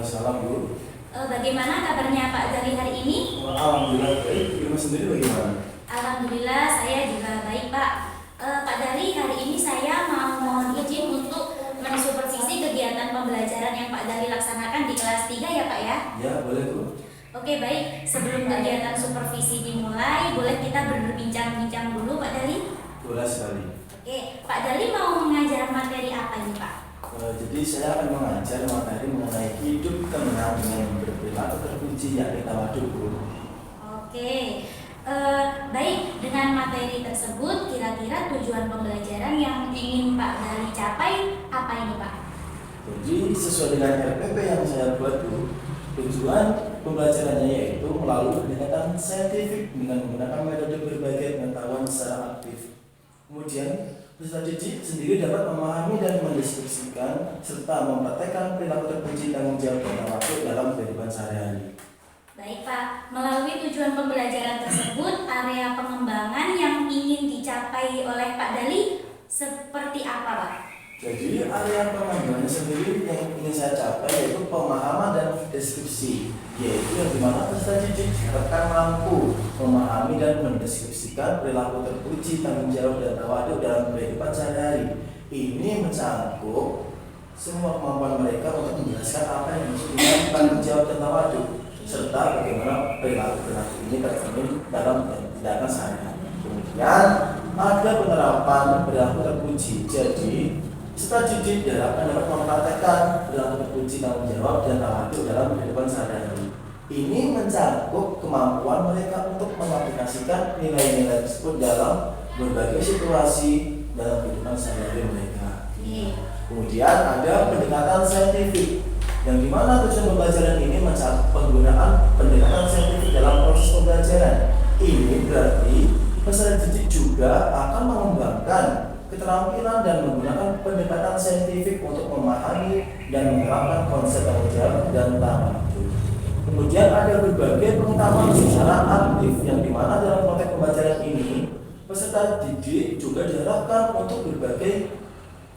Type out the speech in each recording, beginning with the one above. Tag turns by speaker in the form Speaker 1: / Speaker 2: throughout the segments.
Speaker 1: Waalaikumsalam, Bu.
Speaker 2: Bagaimana kabarnya Pak Zali hari ini?
Speaker 1: Alhamdulillah baik. Di rumah sendiri bagaimana?
Speaker 2: Alhamdulillah saya juga baik, Pak. Pak Zali, hari ini saya mau mohon izin untuk mensupervisi kegiatan pembelajaran yang Pak Zali laksanakan di kelas 3 ya, Pak ya?
Speaker 1: Ya, boleh, Bu.
Speaker 2: Oke, baik. Sebelum kegiatan supervisi dimulai, boleh kita berbincang-bincang dulu, Pak Zali?
Speaker 1: Boleh sekali.
Speaker 2: Oke, Pak Zali mau mengajar materi apa ini, Pak?
Speaker 1: Jadi saya akan mengajar materi mengenai hidup tenang dengan berperilaku terpuji yakni tawadhu, Bu.
Speaker 2: Oke, baik. Dengan materi tersebut, kira-kira tujuan pembelajaran yang ingin Pak Zali capai apa ini, Pak?
Speaker 1: Jadi sesuai dengan RPP yang saya buat, Bu, tujuan pembelajarannya yaitu melalui pendekatan saintifik dengan menggunakan metode berbagai pengetahuan secara aktif. Kemudian peserta didik sendiri dapat memahami dan mendeskripsikan serta mempraktekkan perilaku terpuji tanggung jawab dan tawadhu dalam kehidupan sehari-hari.
Speaker 2: Baik, Pak. Melalui tujuan pembelajaran tersebut, area pengembangan yang ingin dicapai oleh Pak Zali seperti apa, Pak?
Speaker 1: Jadi area pengembangan sendiri yang ingin saya capai yaitu pemahaman dan deskripsi, yaitu yang dimana peserta didik diharapkan mampu memahami dan mendeskripsikan perilaku terpuji, tanggung jawab dan tawadhu dalam kehidupan sehari-hari. Ini mencakup semua kemampuan mereka untuk menjelaskan apa yang dimaksud dengan tanggung jawab dan tawadhu, serta bagaimana perilaku ini tercermin dalam tindakan sehari-hari. Kemudian ada penerapan perilaku terpuji. Jadi peserta didik diharapkan dapat mempraktekkan perilaku terpuji, tanggung jawab dan tawadhu dalam kehidupan sehari-hari. Ini mencakup kemampuan mereka untuk mengaplikasikan nilai-nilai tersebut dalam berbagai situasi dalam kehidupan sehari-hari mereka. Kemudian ada pendekatan saintifik, yang dimana tujuan pembelajaran ini mencakup penggunaan pendekatan saintifik dalam proses pembelajaran. Ini berarti peserta didik juga akan mengembangkan keterampilan dan menggunakan pendekatan saintifik untuk memahami dan menerapkan konsep tanggung jawab dan tawadhu. Kemudian ada berbagai pengetahuan secara aktif, yang dimana dalam konteks pembelajaran ini peserta didik juga diharapkan untuk berbagai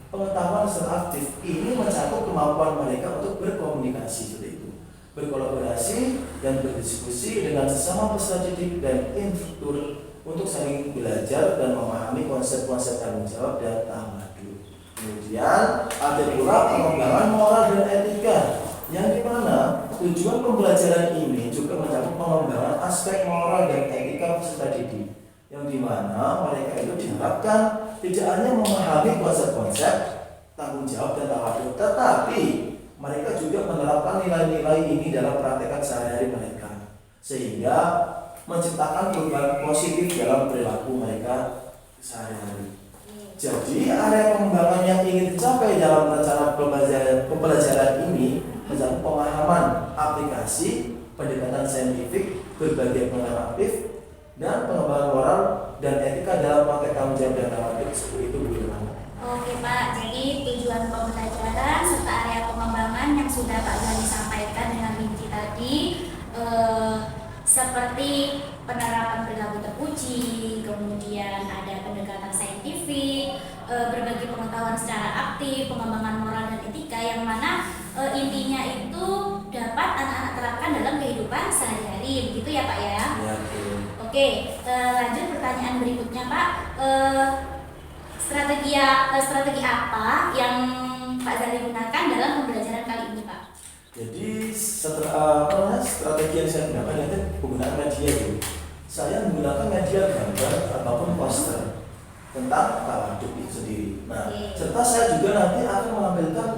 Speaker 1: pengetahuan secara aktif. Ini mencakup kemampuan mereka untuk berkomunikasi seperti itu, berkolaborasi dan berdiskusi dengan sesama peserta didik dan instruktur untuk saling belajar dan memahami konsep-konsep tanggung jawab dan tawadhu. Kemudian ada pula pengembangan moral dan etika, yang dimana tujuan pembelajaran ini juga mencakup pengembangan aspek moral dan etika peserta didik, yang dimana mereka itu diharapkan tidak hanya memahami konsep-konsep tanggung jawab dan tawadhu, tetapi mereka juga menerapkan nilai-nilai ini dalam praktekkan sehari-hari mereka, sehingga menciptakan perubahan positif dalam perilaku mereka sehari-hari. Jadi area pengembangan yang ingin dicapai dalam rencana pembelajaran ini mencakup pemahaman aplikasi, pendekatan saintifik, berbagai pengetahuan aktif, dan pengembangan moral dan etika dalam konteks tanggung jawab dan tawadhu. Seperti itu, Bu.
Speaker 2: Oke, Pak. Jadi tujuan pembelajaran serta area pengembangan yang sudah Pak Zali sampaikan dengan rinci tadi, seperti penerapan perilaku terpuji, kemudian ada pendekatan saintifik, berbagi pengetahuan secara aktif, pengembangan moral dan etika, yang mana intinya itu dapat anak-anak terapkan dalam kehidupan sehari-hari, begitu ya, Pak ya?
Speaker 1: Ya,
Speaker 2: Oke, lanjut pertanyaan berikutnya, Pak. Strategi apa yang Pak Zali gunakan dalam pembelajaran kali ini, Pak?
Speaker 1: Jadi strategi yang saya gunakan itu penggunaan media, Bu. Saya menggunakan media gambar ataupun poster tentang tawadhu itu sendiri. Nah, serta saya juga nanti akan menampilkan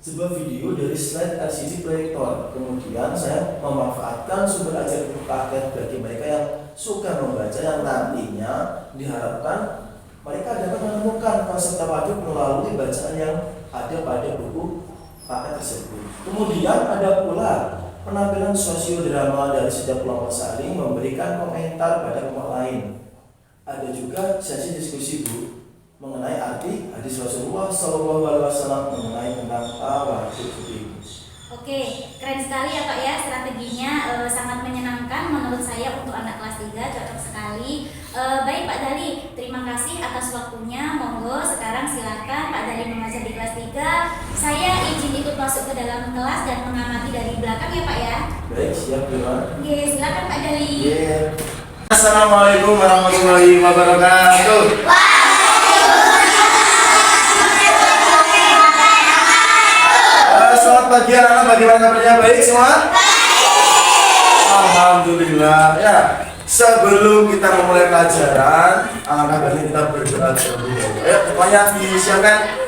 Speaker 1: sebuah video dari slide LCD proyektor. Kemudian saya memanfaatkan sumber ajar paket bagi mereka yang suka membaca, yang nantinya diharapkan mereka dapat menemukan konsep tawadhu melalui bacaan yang ada pada buku paket tersebut. Kemudian ada pula penampilan sosiodrama dari setiap kelompok saling memberikan komentar pada kelompok lain. Ada juga sesi diskusi, Bu, mengenai arti hadis Rasulullah SAW mengenai tentang tawadhu.
Speaker 2: Oke, keren sekali ya, Pak ya, strateginya sangat menyenangkan menurut saya untuk anak kelas 3, cocok sekali. Baik Pak Zali, terima kasih atas waktunya. Monggo sekarang silakan Pak Zali mengajar di kelas 3. Saya izin ikut masuk ke dalam kelas dan mengamati dari belakang ya Pak ya.
Speaker 1: Baik, siap Firman.
Speaker 2: Oke, silakan Pak Dali.
Speaker 1: Assalamualaikum warahmatullahi wabarakatuh. Selamat pagi anak-anak, bagaimana kabarnya? Baik semua? Alhamdulillah. Ya, sebelum kita memulai pelajaran, anak-anak ini kita berdoa terlebih dahulu. Ayo, semuanya disiapkan.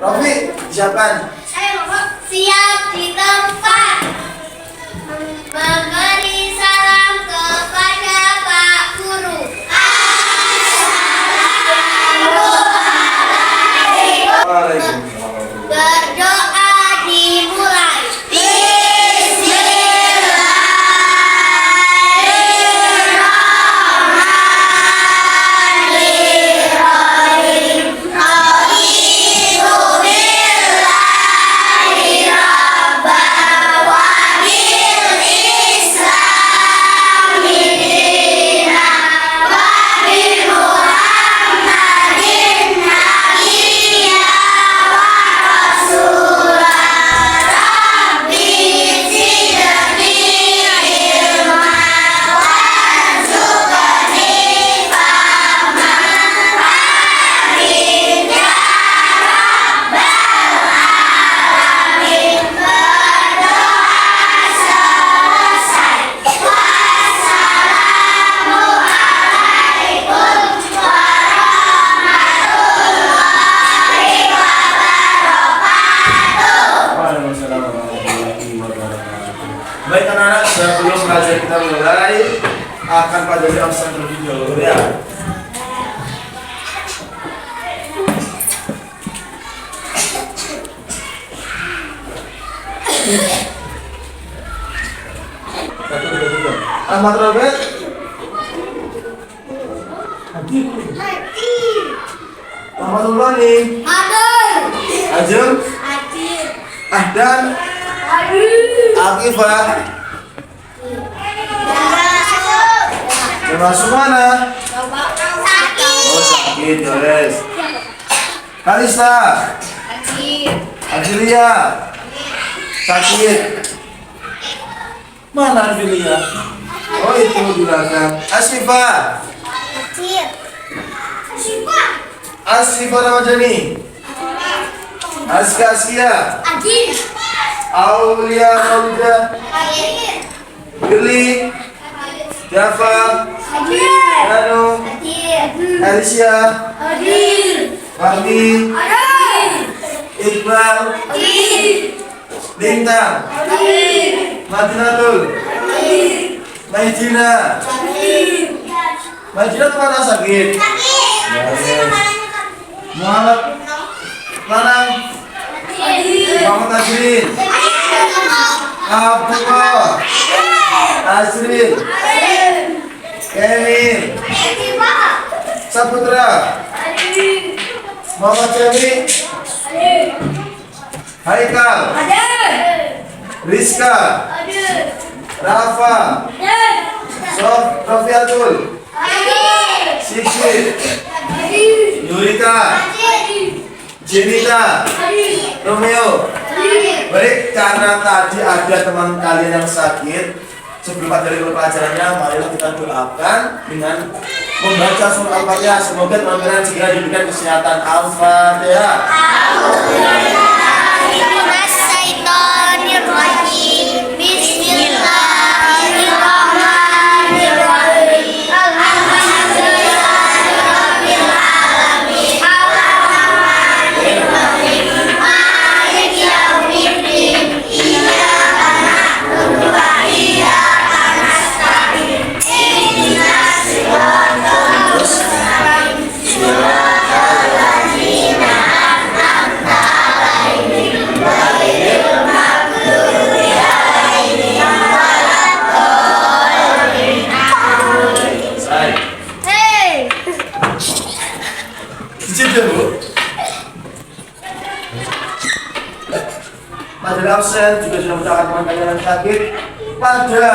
Speaker 1: Rofi, disiapkan.
Speaker 3: Siap di tempat. Memberi salam kepada Pak Guru.
Speaker 1: Waalaikumsalam.
Speaker 3: Berdoa dimulai.
Speaker 1: Baik anak-anak, sebelum pelajaran kita mulai, akan pada absen terlebih dahulu ya. Ahmad Robert. Ahmad Ulani. Ajeng. Ahdan. Akifah. Termasuk mana? Oh, sakit, Joles. Kalista. Ajilia. Sakit. Mana Ajilia? Oh, itu di belakang. Asifah. Asifah Ramadhani. Aska. Aulia Maulida. Billy. Jafar. Danu. Alicia. Fahmi. Iqbal. Lintang. Madinatul. Maidina. Maidina mana sakit? Muhammad Lanang. Muhammad Azrin. Abdullah. Azrin. Kevin. Saputra. Muhammad Jami. Haikal. Rizka. Rafa. Sofiatul. Siksi. Yurika. Jenita. Romeo. Baik, karena tadi ada teman kalian yang sakit, sebelum dari pelajarannya, marilah kita doakan dengan membaca surah Al-Fatihah. Semoga teman-teman segera diberikan kesehatan. Al-Fatihah. Pada absen juga sudah mengucapkan teman kalian yang sakit. Pada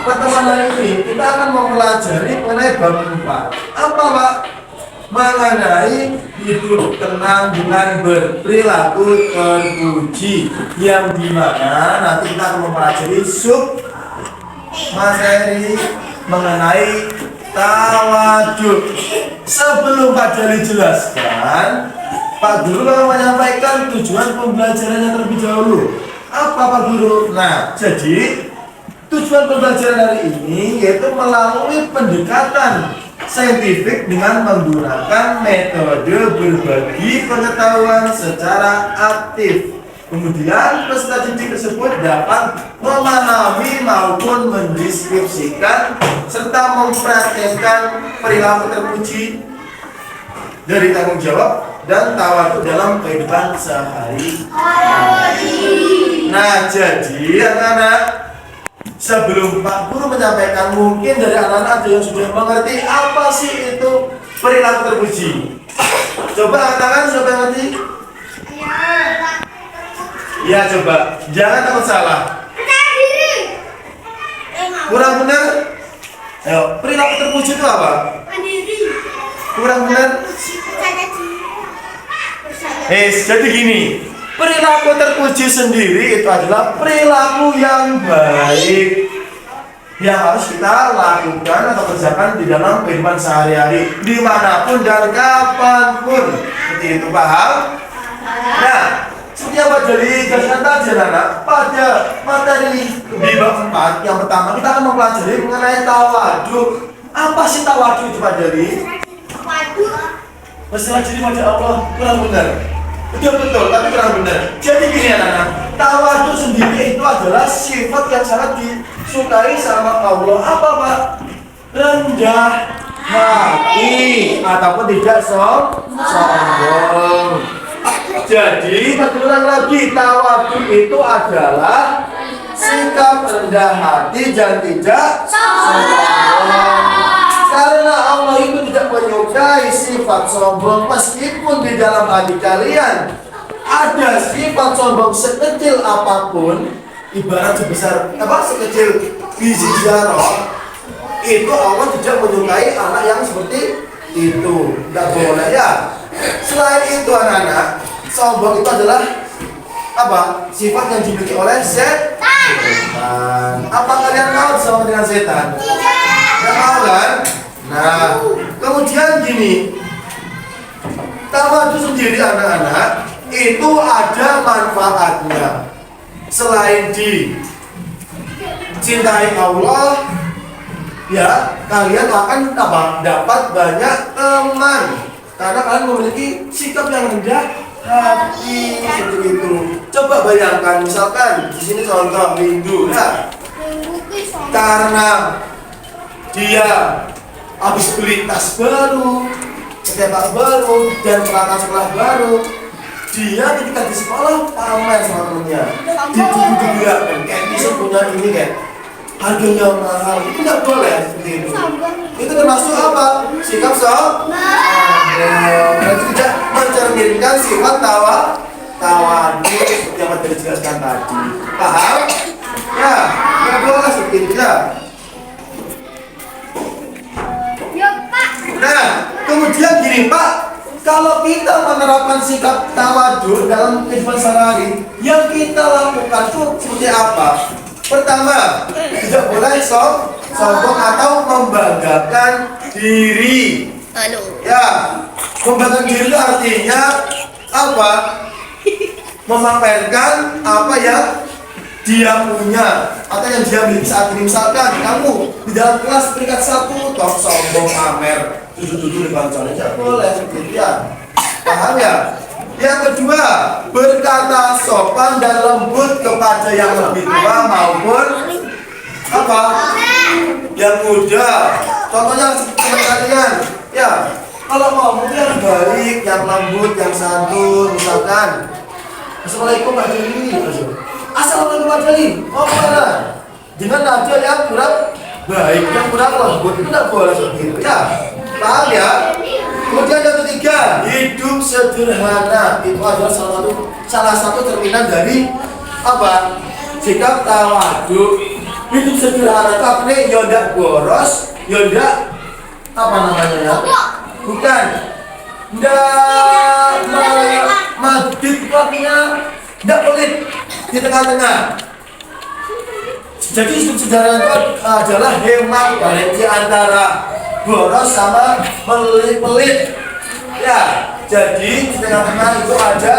Speaker 1: pertemuan hari ini kita akan mempelajari mengenai bab 4. Apa Pak? mengenai hidup tenang dengan berperilaku terpuji, yang dimana nanti kita akan mempelajari sub materi mengenai tawaduk. Sebelum Pak Jali jelaskan, Pak Guru akan menyampaikan tujuan pembelajarannya terlebih dahulu. Apa Pak Guru? Nah, jadi tujuan pembelajaran hari ini yaitu melalui pendekatan saintifik dengan menggunakan metode berbagi pengetahuan secara aktif. Kemudian peserta didik tersebut dapat memahami maupun mendeskripsikan serta mempraktekkan perilaku terpuji dari tanggung jawab dan tawaduk dalam kehidupan sehari-hari. Nah, jadi anak-anak, sebelum Pak Guru menyampaikan, mungkin dari anak-anak ada yang sudah mengerti apa sih itu perilaku terpuji. Coba angkat tangan, siapa yang ngerti? Ya, coba. Jangan takut salah. Kurang benar? Ayo, perilaku terpuji itu apa? Kurang benar? Jadi gini, perilaku terpuji sendiri itu adalah perilaku yang baik yang harus kita lakukan atau kerjakan di dalam kehidupan sehari-hari, dimanapun dan kapanpun. Seperti itu, paham? Nah, seperti apa jadi jelaskan tadi anak, pada materi di bab 4 yang pertama kita akan mempelajari mengenai tawaduk. Apa sih tawaduk itu Pak Jali? Berserah diri pada Allah, kurang benar. Betul, tapi kurang benar. Jadi gini anak-anak, tawaduk sendiri itu adalah sifat yang sangat disukai sama Allah. Apa Pak? Rendah hati ataupun tidak sombong. Jadi berulang lagi, tawaduk itu adalah sikap rendah hati dan tidak sombong. Karena Allah itu tidak menyukai sifat sombong, meskipun di dalam hati kalian ada sifat sombong sekecil apapun, ibarat sebesar sekecil biji jarot, itu Allah tidak menyukai anak yang seperti itu. Tidak boleh ya. Selain itu anak-anak, sombong itu adalah sifat yang dimiliki oleh setan. Apa kalian tahu sama dengan setan? Tidak tahu kan? Nah, kemudian gini, tawaduk sendiri anak-anak itu ada manfaatnya. Selain dicintai Allah, ya kalian akan dapat banyak teman karena kalian memiliki sikap yang rendah hati seperti itu. Coba bayangkan, misalkan di sini contoh Windu, ya, karena dia habis beli tas baru, cetak baru, dan peralatan sekolah baru, dia ketika di sekolah pamer sama temennya, diduga-dugakan, kayak bisa punya ini kayak harganya mahal, itu nggak boleh seperti itu. Itu termasuk apa? Sikap sombong. Itu tidak mencerminkan sifat tawaduk seperti yang tadi dijelaskan tadi. Paham? Ya, nggak boleh seperti itu ya. Nah, kemudian gini Pak, kalau kita menerapkan sikap tawaduk dalam kehidupan sehari-hari, yang kita lakukan itu seperti apa? Pertama, tidak boleh sombong atau membanggakan diri. Ya, membanggakan diri itu artinya apa? Memamerkan apa yang dia punya atau yang dia miliki saat ini. Misalkan kamu di dalam kelas peringkat 1, toh sombong pamer duduk di kantornya, tidak boleh seperti itu ya. Paham ya? Yang kedua, berkata sopan dan lembut kepada yang lebih tua maupun yang muda. Contohnya seperti kalian, ya. Kalau ngomong yang baik, yang lembut, yang santun, misalkan Assalamualaikum Pak Jali. Assalamualaikum Pak Jali. Oh mana? Dengan nada yang kurang baik, yang kurang lembut, itu tidak boleh seperti itu ya. Paham ya? Kemudian yang ketiga, hidup sederhana. Itu adalah salah satu cerminan dari sikap tawaduk. Hidup sederhana, tapi yaudah boros, yaudah Bukan. Nggak madit waktunya, nggak pelit di tengah-tengah. Jadi sejarah itu adalah hemat balik di antara boros sama pelit. Ya, jadi di tengah-tengah itu ada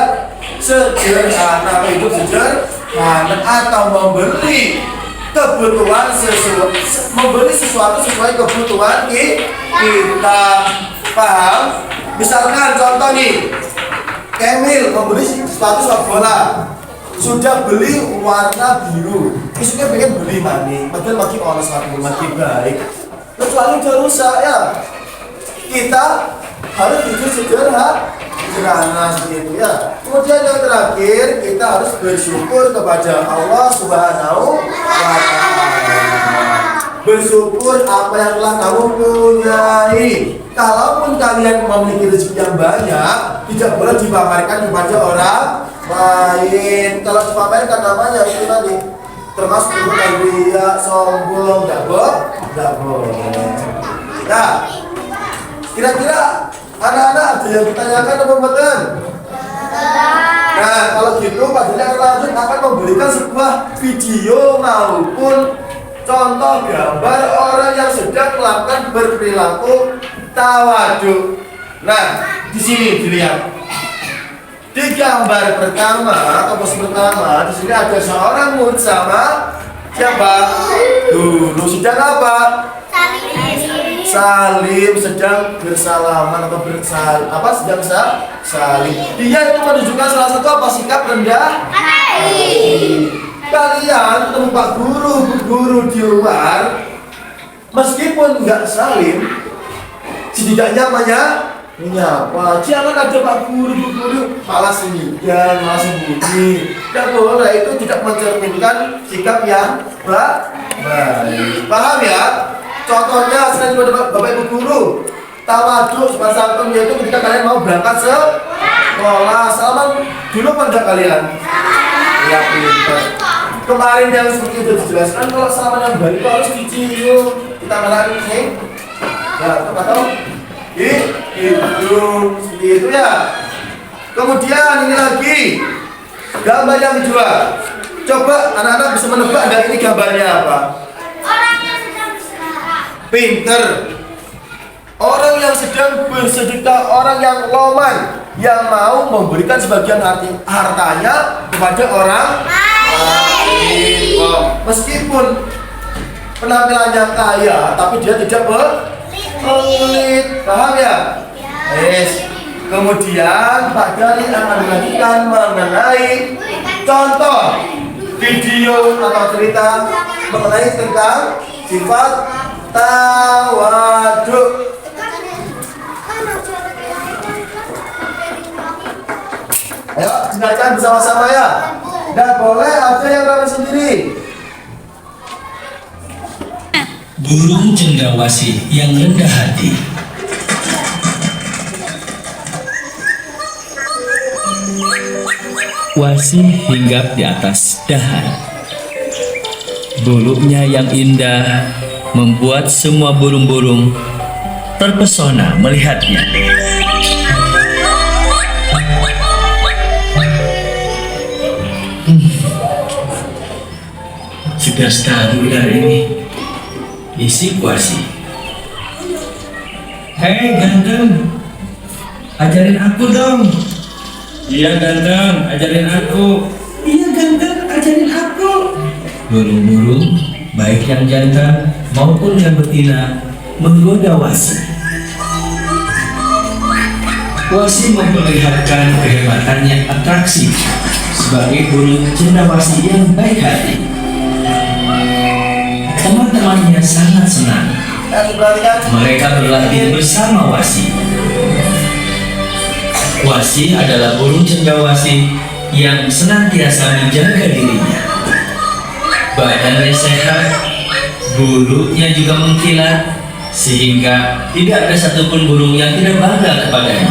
Speaker 1: sederhana, itu sederhana atau membeli kebutuhan membeli sesuatu sesuai kebutuhan kita. Paham? Misalkan contoh nih, Emil membeli sepatu sepak bola, sudah beli warna biru, besoknya pengen beli maning, padahal makin orang sepatu makin baik, kecuali udah rusak ya. Kita harus jujur sederhana seperti itu ya. Kemudian yang terakhir, kita harus bersyukur kepada Allah Subhanahu wa Ta'ala. Bersyukur apa yang telah kamu punyai. Kalaupun kalian memiliki rezeki yang banyak, tidak boleh dipamerkan kepada orang lain. Kalau dipamerkan namanya itu tadi termasuk ria, sombong, tidak boleh. Nah, kira-kira anak-anak ada yang ditanyakan apa betul? Nah, kalau gitu Pak Dini akan lanjut akan memberikan sebuah video maupun contoh gambar orang yang sedang melakukan berperilaku tawaduk. Nah, di sini dilihat. Di gambar pertama atau pos pertama, di sini ada seorang murid sama siapa? Guru. Sedang apa? Salim, sedang bersalaman atau sedang salim. Dia itu menunjukkan salah satu apa? Sikap rendah hati. Kalian ketemu Pak guru di luar, meskipun nggak salim, setidaknya menyapa. Jangan ada Pak guru malah sendirian, malah sembunyi. Dan boleh, itu tidak mencerminkan sikap yang baik. Paham ya? Contohnya selain pada Bapak Ibu guru, tawaduk sopan santun yaitu ketika kalian mau berangkat sekolah. Salaman dulu pada kalian. Ya, pintar. Kemarin yang seperti itu dijelaskan, kalau salaman yang baik itu harus dicium. Kita malah ini. Ya, coba tahu. Itu seperti itu ya. Kemudian ini lagi gambar yang kedua. Coba anak-anak bisa menebak dari ini gambarnya apa?
Speaker 3: Orang yang sedang bersedekah.
Speaker 1: Pinter. Orang yang sedang bersedekah, orang yang loman, yang mau memberikan sebagian hartanya kepada orang lain. Meskipun penampilannya kaya, tapi dia tidak pelit. Paham ya? Yes. Kemudian Pak Dani akan melanjutkan mengenai contoh video atau cerita mengenai tentang sifat tawaduk. Ayo, dengarkan bersama-sama ya. Dan boleh ada yang ramai sendiri.
Speaker 4: Burung cendrawasih yang rendah hati. Wasih hinggap di atas dahan. Bulunya yang indah membuat semua burung-burung terpesona melihatnya. Sudah sekali hari ini, bisik Wasih. Hei ganteng, ajarin aku dong. Iya ganteng, ajarin aku. Iya ganteng, ajarin aku. Burung-burung, baik yang jantan maupun yang betina, menggoda Wasih. Wasih memperlihatkan kehebatannya atraksi sebagai burung cendrawasih yang baik hati. Teman-temannya sangat senang. Mereka berlatih bersama Wasih. Wasih adalah burung cendrawasih yang senantiasa menjaga dirinya. Badannya sehat, bulunya juga mengkilat, sehingga tidak ada satupun burung yang tidak bangga kepadanya.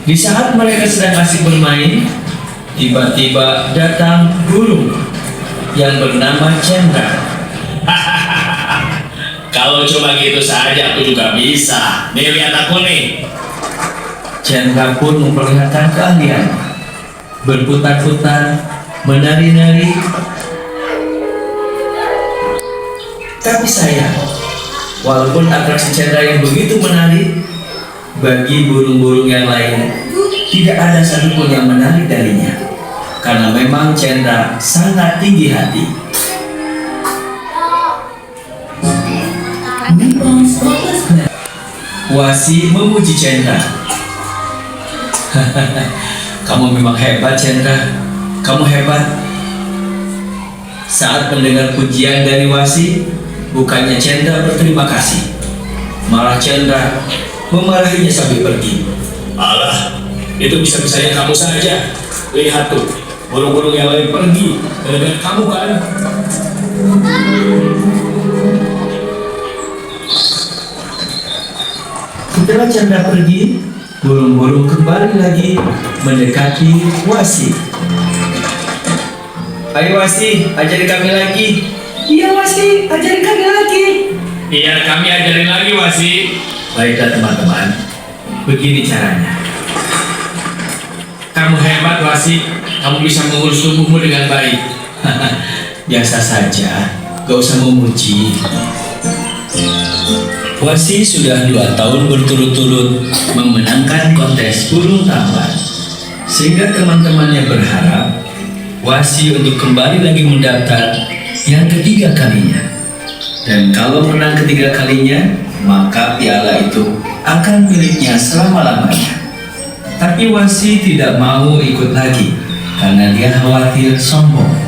Speaker 4: Di saat mereka sedang asik bermain, tiba-tiba datang burung yang bernama Cendra.
Speaker 5: Kalau cuma gitu saja aku juga bisa. Nih lihat aku nih.
Speaker 4: Chandra pun memperlihatkan keahlian, berputar-putar, menari-nari. Tapi sayang, walaupun atraksi Chandra yang begitu menarik, bagi burung-burung yang lain tidak ada satupun yang menarik darinya, karena memang Chandra sangat tinggi hati. Wasi memuji Chandra. Kamu memang hebat, Chandra. Kamu hebat. Saat mendengar pujian dari Wasi, bukannya Chandra berterima kasih, malah Chandra memarahinya sambil pergi.
Speaker 5: Alah, itu bisa-bisanya kamu saja. Lihat tuh, burung-burung yang lain pergi dengan kamu kan.
Speaker 4: Setelah Chandra pergi, burung-burung kembali lagi mendekati Wasi. Ayo Wasi, ajari kami lagi. Iya Wasi, ajari kami lagi.
Speaker 5: Iya, kami ajarin lagi, Wasi.
Speaker 4: Baiklah teman-teman, begini caranya.
Speaker 5: Kamu hebat, Wasi. Kamu bisa mengurus tubuhmu dengan baik.
Speaker 4: Biasa saja, gak usah memuji. Wasi sudah 2 tahun berturut-turut memenangkan kontes burung tampan, sehingga teman-temannya berharap Wasi untuk kembali lagi mendaftar yang ketiga kalinya. Dan kalau menang ketiga kalinya, maka piala itu akan miliknya selama-lamanya. Tapi Wasi tidak mau ikut lagi karena dia khawatir sombong.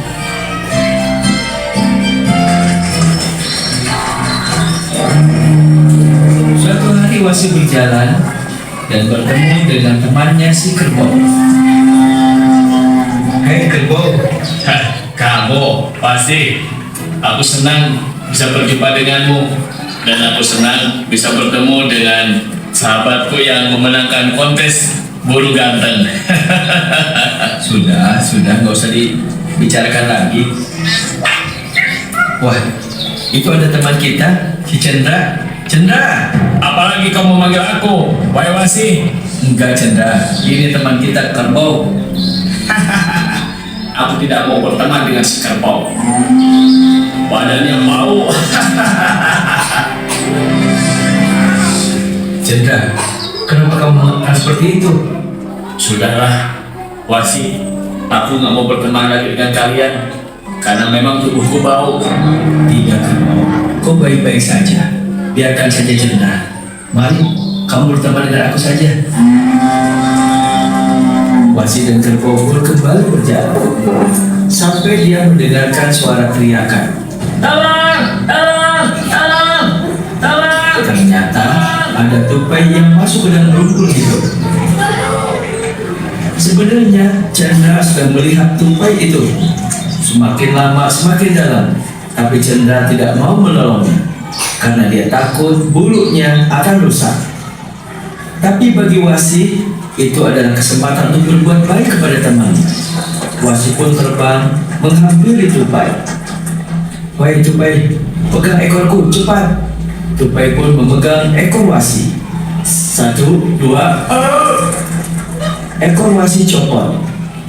Speaker 4: Suatu hari Wasi berjalan dan bertemu dengan temannya si kerbau. Hei kerbau,
Speaker 5: Hah, kamu, Wasi. Aku senang bisa berjumpa denganmu. Dan aku senang bisa bertemu dengan sahabatku yang memenangkan kontes burung ganteng.
Speaker 4: sudah, nggak usah dibicarakan lagi. Wah, itu ada teman kita, si Chandra. Chandra,
Speaker 5: Apalagi kamu manggil aku, Wai Wasi.
Speaker 4: enggak Chandra, ini teman kita kerbau.
Speaker 5: Aku tidak mau berteman dengan si kerbau. Badannya bau.
Speaker 4: Chandra, kenapa kamu mengatakan seperti itu?
Speaker 5: Sudahlah, Wasi. Aku nggak mau berteman lagi dengan kalian karena memang tubuhku bau.
Speaker 4: Tidak kerbau, kau baik-baik saja. Biarkan saja Chandra. Mari, kamu berteman dengan aku saja. Wasi dan kerbau pun kembali berjalan sampai dia mendengarkan suara teriakan.
Speaker 5: Tolong, tolong, tolong, tolong.
Speaker 4: Ternyata ada tupai yang masuk ke dalam rumpun itu. Sebenarnya Chandra sudah melihat tupai itu. Semakin lama semakin dalam, tapi Chandra tidak mau menolongnya karena dia takut bulunya akan rusak. Tapi bagi Wasi, itu adalah kesempatan untuk berbuat baik kepada temannya. Wasi pun terbang menghampiri tupai. Wahai tupai, pegang ekorku cepat. Tupai pun memegang ekor Wasi. 1, 2, ekor Wasi copot,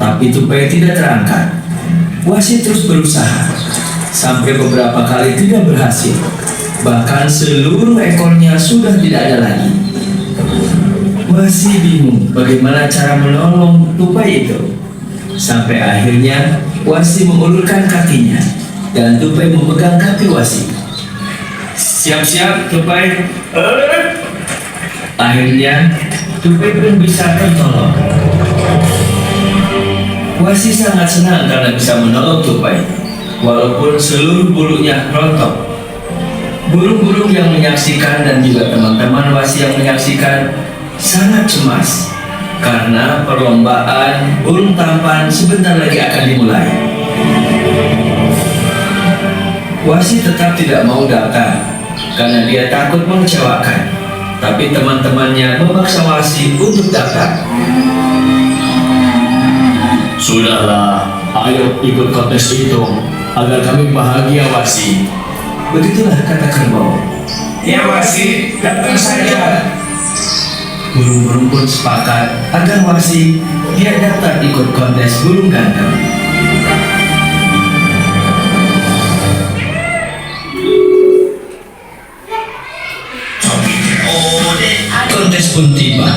Speaker 4: tapi tupai tidak terangkat. Wasi terus berusaha sampai beberapa kali tidak berhasil. Bahkan seluruh ekornya sudah tidak ada lagi. Wasi bingung bagaimana cara menolong tupai itu. Sampai akhirnya Wasi mengulurkan kakinya dan tupai memegang kaki Wasi. Siap-siap tupai. Akhirnya tupai pun bisa tertolong. Wasi sangat senang karena bisa menolong tupai, walaupun seluruh bulunya rontok. Burung-burung yang menyaksikan dan juga teman-teman Wasi yang menyaksikan sangat cemas karena perlombaan burung tampan sebentar lagi akan dimulai. Wasi tetap tidak mau daftar karena dia takut mengecewakan, tapi teman-temannya memaksa Wasi untuk daftar.
Speaker 5: Sudahlah, ayo ikut kontes itu agar kami bahagia, Wasi.
Speaker 4: Begitulah kata kerbau. Ya Wasi, datang saja. Burung-burung pun sepakat agar Wasi dia dapat ikut kontes burung ganteng. Kontes pun tiba.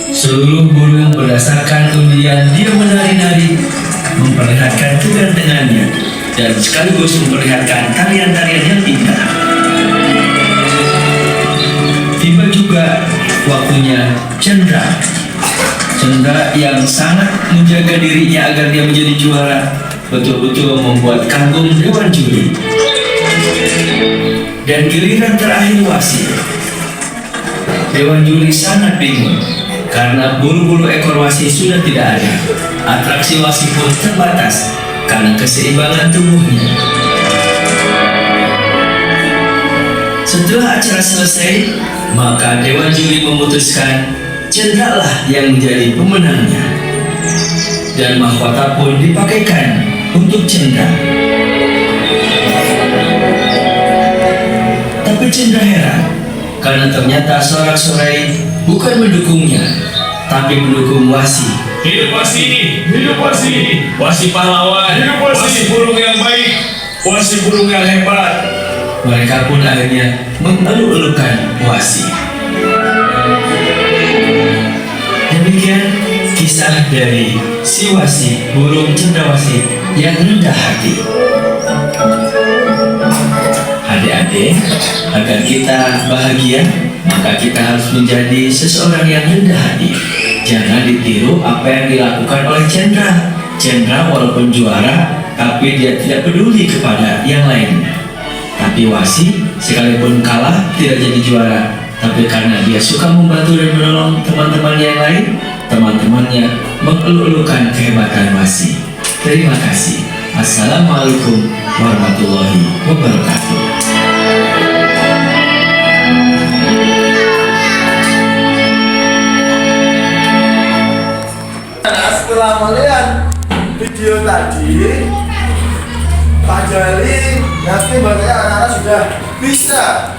Speaker 4: Seluruh burung berdasarkan undian dia menari-nari, memperlihatkan kegantengannya dan sekaligus memperlihatkan tarian-tarian yang indah. Tiba juga waktunya Cendra. Cendra yang sangat menjaga dirinya agar dia menjadi juara, betul-betul membuat kagum dewan juri. Dan giliran terakhir Wasi. Dewan juri sangat bingung karena bulu-bulu ekor Wasi sudah tidak ada. Atraksi Wasi pun terbatas karena keseimbangan tubuhnya. Setelah acara selesai, maka Dewan Juri memutuskan Cendra lah yang menjadi pemenangnya. Dan mahkota pun dipakaikan untuk Cendra. Tapi Cendra heran karena ternyata sorak-sorai bukan mendukungnya, tapi mendukung Wasi.
Speaker 5: Hidup Wasi, hidup Wasi, Wasi pahlawan, hidup Wasi burung yang baik, Wasi burung yang hebat.
Speaker 4: Mereka pun akhirnya mengeluk-elukan Wasi. Demikian kisah dari si Wasi, burung cendrawasih yang rendah hati. Adik-adik, agar kita bahagia, maka kita harus menjadi seseorang yang rendah hati. Jangan ditiru apa yang dilakukan oleh Cendra. Cendra walaupun juara, tapi dia tidak peduli kepada yang lainnya. Tapi Wasi sekalipun kalah tidak jadi juara, tapi karena dia suka membantu dan menolong teman-teman yang lain, teman-temannya mengeluk-elukan kehebatan Wasi. Terima kasih. Assalamualaikum warahmatullahi wabarakatuh.
Speaker 1: Nah, setelah melihat video tadi, Pak Jali yakin bahwasanya anak-anak sudah bisa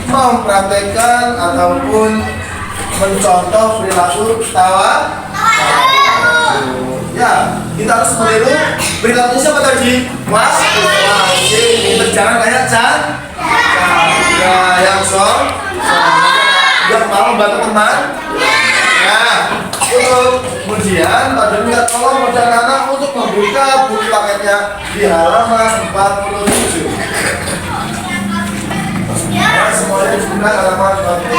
Speaker 1: mempraktekkan ataupun mencontoh perilaku tawa. Ya, kita harus meniru perilakunya siapa tadi? Wasi. Berjalan kayak ya, yang yang mau membantu teman. Nah, kemudian Pak Jali minta tolong pada anak-anak untuk membuka buku paketnya di halaman 47. Nah, semuanya dibuka halaman 47.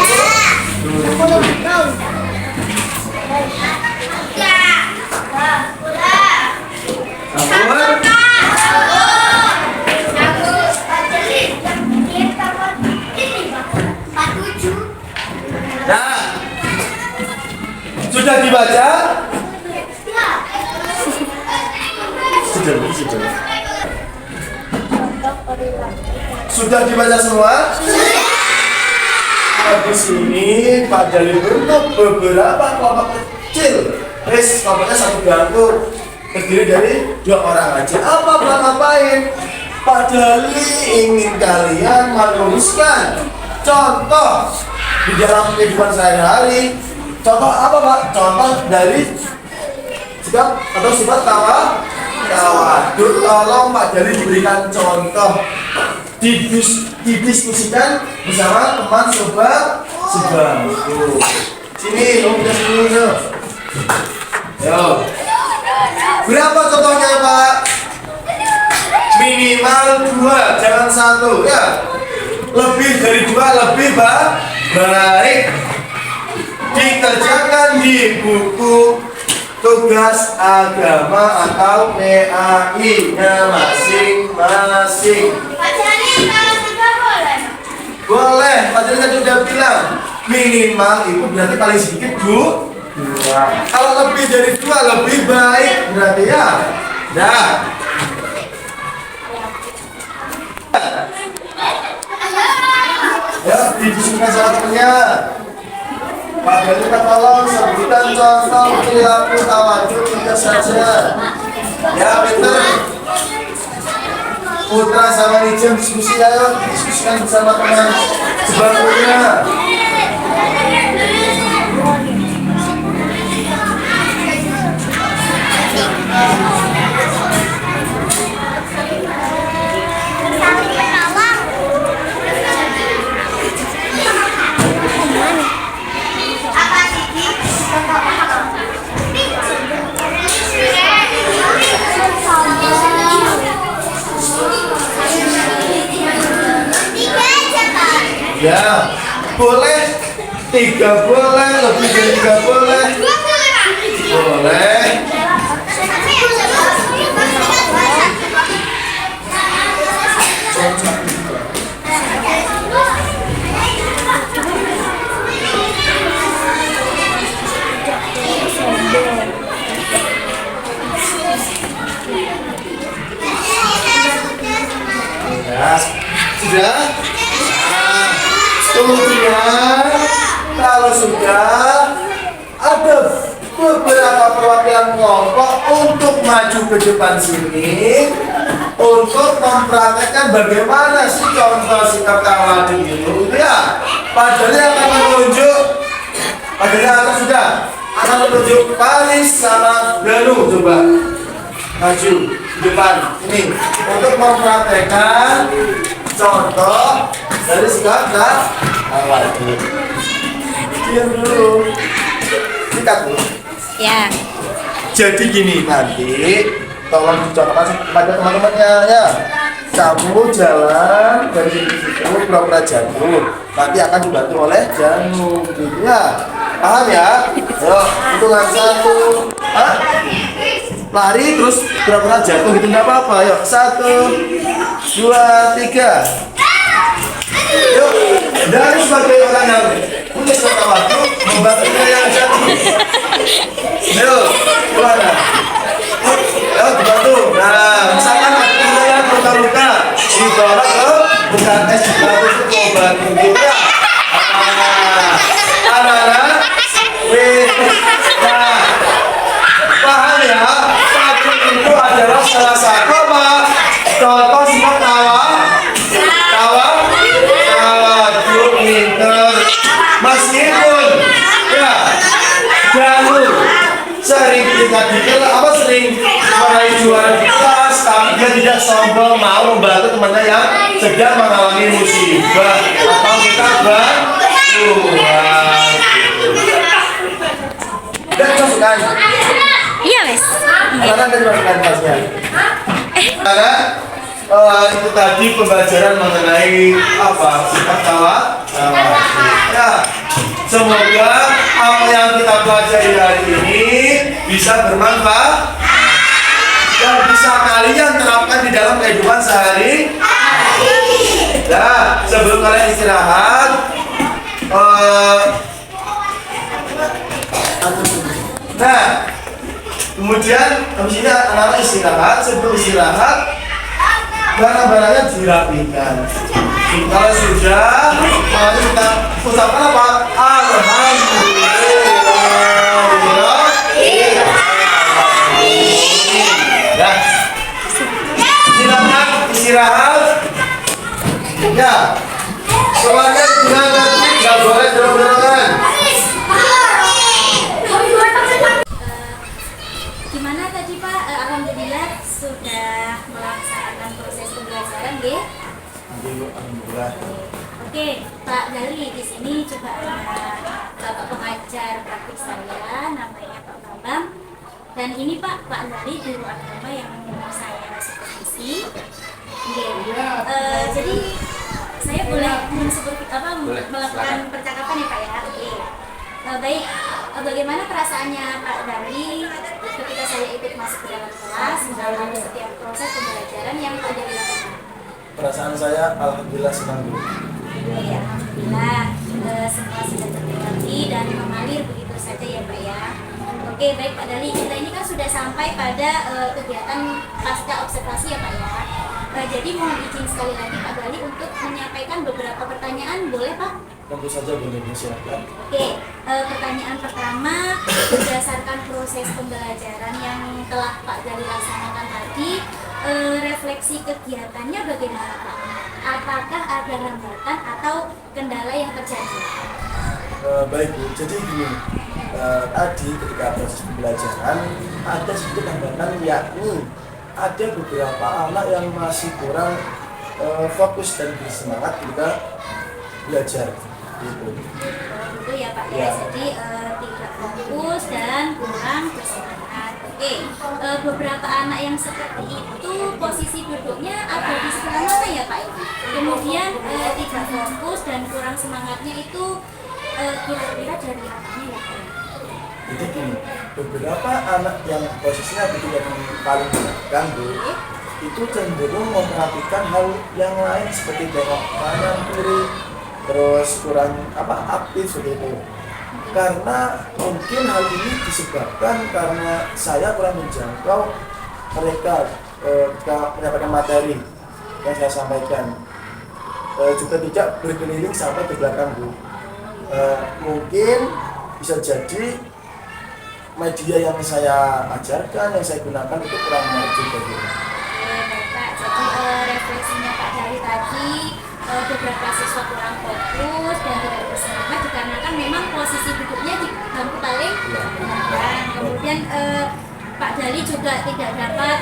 Speaker 1: Nah, sudah dibaca? Sudah dibaca semua? Habis ini Pak Jali bentuk beberapa kelompok kecil. Kelompoknya satu bangku, terdiri dari 2 orang aja. Apa belum ngapain? Pak Jali ingin kalian menuliskan contoh di dalam kehidupan sehari-hari. Contoh apa Pak? Contoh dari sikap atau sifat tawa. Tolong Pak Jali diberikan contoh, didiskusikan bersama teman sebangku. Sini, kamu bisa sini yuk. Yo. Berapa contohnya Pak? Minimal 2, jangan 1 ya. Lebih dari 2 lebih baik. Dikerjakan di buku tugas agama atau PAI-nya masing-masing.
Speaker 3: Pak Jali, kalau sudah boleh?
Speaker 1: Boleh, Pak Jali kan sudah bilang minimal itu berarti paling sedikit 2. Kalau lebih dari 2 lebih baik berarti ya. Dah. Ya, didiskusikan sama temennya. Pak Jali minta tolong sebutkan contoh perilaku tawaduk kita saja. Ya, pinter. Putra sama Rijam diskusi ayo, diskusikan bersama teman sebangkunya. Ya, boleh 3 boleh, lebih dari 3 boleh. Boleh. Ya, sudah. Kemudian kalau sudah ada beberapa perwakilan kelompok untuk maju ke depan sini untuk mempraktekkan bagaimana sih contoh sikap tawadhu itu ya. Padahal akan menunjuk, atau sudah akan menunjuk Paris sama Danu, coba maju di depan ini untuk mempraktekkan contoh dari sikap tawadhu. Diam dulu, sikat dulu.
Speaker 2: Ya.
Speaker 1: Jadi gini, nanti tolong dicontohkan kepada teman-temannya ya. Kamu jalan dari situ pura-pura jatuh, nanti akan dibantu oleh Janu, gitu ya. Paham ya? Ayo, hitungan 1. Hah? Lari terus pura-pura jatuh gitu nggak apa-apa. Yuk, 1, 2, 3. Yuk, dari sebagai orang yang punya suatu waktu membantu yang jatuh. Ayo, gimana? Ayo dibantu. Nah, misalkan ada yang luka-luka, dibawa ke bukan es dibantu ke obat gitu ya. Anak-anak, nah, paham ya? Satu itu adalah salah satu apa? Contoh sikap tawadhu pinter. Meskipun ya Janu sering meraih juara di kelas, tapi dia tidak sombong, mau membantu temannya yang sedang mengalami musibah atau kita bantu. Dan masukkan.
Speaker 2: Iya, Mas.
Speaker 1: Karena dari masukkan tasnya. Karena itu tadi pembelajaran mengenai apa sifat tawadhu. Ya, semoga apa yang kita pelajari hari ini bisa bermanfaat dan bisa kalian terapkan di dalam kehidupan sehari. Nah, sebelum kalian istirahat, nah, kemudian habis ini anak-anak istirahat. Sebelum istirahat, barang-barangnya dirapikan. Kalau sudah, mari kita ucapkan apa? Alhamdulillah. Ya, silakan istirahat. Ya, semuanya jangan nggak boleh dorong-dorongan.
Speaker 2: Gimana tadi Pak? Alhamdulillah sudah melaksanakan proses pembelajaran, nggih?
Speaker 1: Alhamdulillah.
Speaker 2: Oke, Pak Dali di sini coba ada Bapak pengajar praktik saya, namanya Pak Bambang. Dan ini Pak Dali guru agama yang saya supervisi. Jadi saya boleh melakukan percakapan ya Pak ya. Oke. Baik, bagaimana perasaannya Pak Dali ketika saya ikut masuk ke dalam kelas mengalami setiap proses pembelajaran yang Pak Dali lakukan?
Speaker 1: Perasaan saya alhamdulillah senang dulu.
Speaker 2: Ya, alhamdulillah semua sudah terlewati dan mengalir begitu saja ya Pak ya. Oke, baik Pak Dali, kita ini kan sudah sampai pada kegiatan pasca observasi ya Pak ya. Jadi mohon izin sekali lagi Pak Dali untuk menyampaikan beberapa pertanyaan, boleh Pak?
Speaker 1: Tentu saja boleh, silakan.
Speaker 2: Oke, pertanyaan pertama, berdasarkan proses pembelajaran yang telah Pak Dali laksanakan tadi, refleksi kegiatannya bagaimana Pak? Apakah ada hambatan atau kendala yang terjadi?
Speaker 1: Baik Bu, jadi gini, tadi ketika proses pembelajaran ada sedikit hambatan, yakni ada beberapa anak yang masih kurang fokus dan bersemangat juga belajar gitu.
Speaker 2: Gitu ya Pak ya,
Speaker 1: Ya.
Speaker 2: jadi tidak fokus dan kurang bersemangat. Oke, beberapa anak yang seperti itu posisi duduknya ada di sebelah mana ya Pak? Kemudian tidak fokus dan kurang semangatnya itu kira-kira dari apanya ya Pak?
Speaker 1: Jadi gini, beberapa anak yang posisinya betul yang paling belakang Bu, itu cenderung memperhatikan hal yang lain seperti tengok kanan kiri, terus kurang aktif seperti itu. Karena mungkin hal ini disebabkan karena saya kurang menjangkau mereka ketika menyampaikan materi yang saya sampaikan, juga tidak berkeliling sampai ke belakang Bu. Mungkin bisa jadi media yang saya ajarkan, yang saya gunakan itu kurang maju bagi.
Speaker 2: Baik Pak, jadi refleksinya Pak Dari tadi beberapa siswa kurang fokus dan tidak bersemangat dikarenakan memang posisi duduknya di bangku paling belakang. Kemudian Pak Dali juga tidak dapat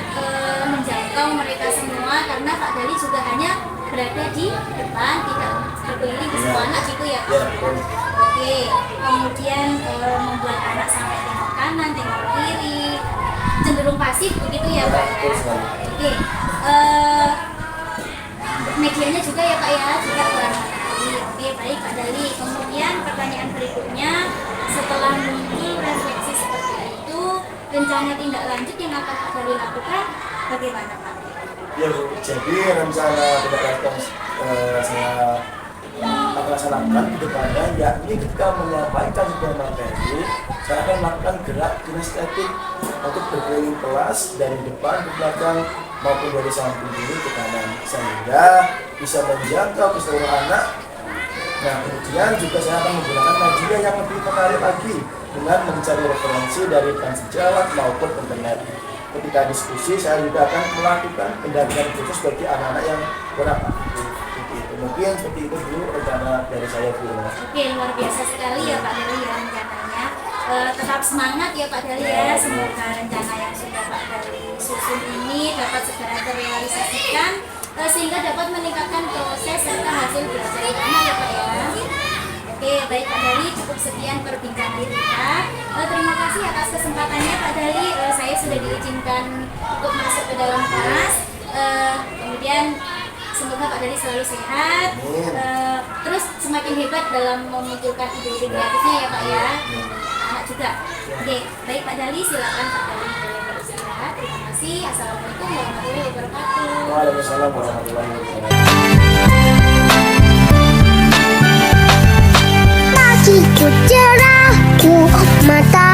Speaker 2: menjangkau mereka semua karena Pak Dali juga hanya berada di depan, tidak berkeliling di semua anak gitu ya Pak.
Speaker 1: Ya, betul.
Speaker 2: Oke, kemudian membuat anak sampai tengok kanan, tengok kiri, cenderung pasif begitu ya Pak ya.
Speaker 1: Betul sekali.
Speaker 2: Oke, medianya juga ya Pak ya, juga kurang menarik. Oke, baik Pak Dali. Kemudian pertanyaan berikutnya, setelah muncul refleksi seperti itu, rencana tindak lanjut yang akan Pak Dali lakukan bagaimana Pak?
Speaker 1: Ya Bu, jadi rencana tidak lakukan saya akan laksanakan ke depannya, yakni ketika menyampaikan sebuah materi, saya akan melakukan gerak kinestetik untuk berkeliling kelas dari depan ke belakang maupun dari samping kiri ke kanan, sehingga bisa menjangkau ke seluruh anak. Nah, kemudian juga saya akan menggunakan media yang lebih menarik lagi dengan mencari referensi dari rekan sejawat maupun internet. Ketika diskusi, saya juga akan melakukan pendampingan khusus bagi anak-anak yang kurang aktif. Mungkin seperti itu dulu rencana dari saya Bu.
Speaker 2: Oke, luar biasa sekali ya Pak Dali ya rencananya. Tetap semangat ya Pak Dali ya. Semoga rencana yang sudah Pak Dali susun ini dapat segera terrealisasikan sehingga dapat meningkatkan proses serta hasil belajar anak ya Pak ya. Oke, baik Pak Dali, cukup sekian perbincangan kita. Terima kasih atas kesempatannya Pak Dali. Saya sudah diizinkan untuk masuk ke dalam kelas. Kemudian semoga Pak Dali selalu sehat, terus semakin hebat dalam memunculkan ide-ide kreatifnya ya Pak ya, anak juga. Oke, baik Pak Dali, silakan Pak Dali boleh beristirahat. Terima kasih. Assalamualaikum warahmatullahi wabarakatuh.
Speaker 1: Waalaikumsalam warahmatullahi wabarakatuh.
Speaker 3: Pagiku cerahku, mata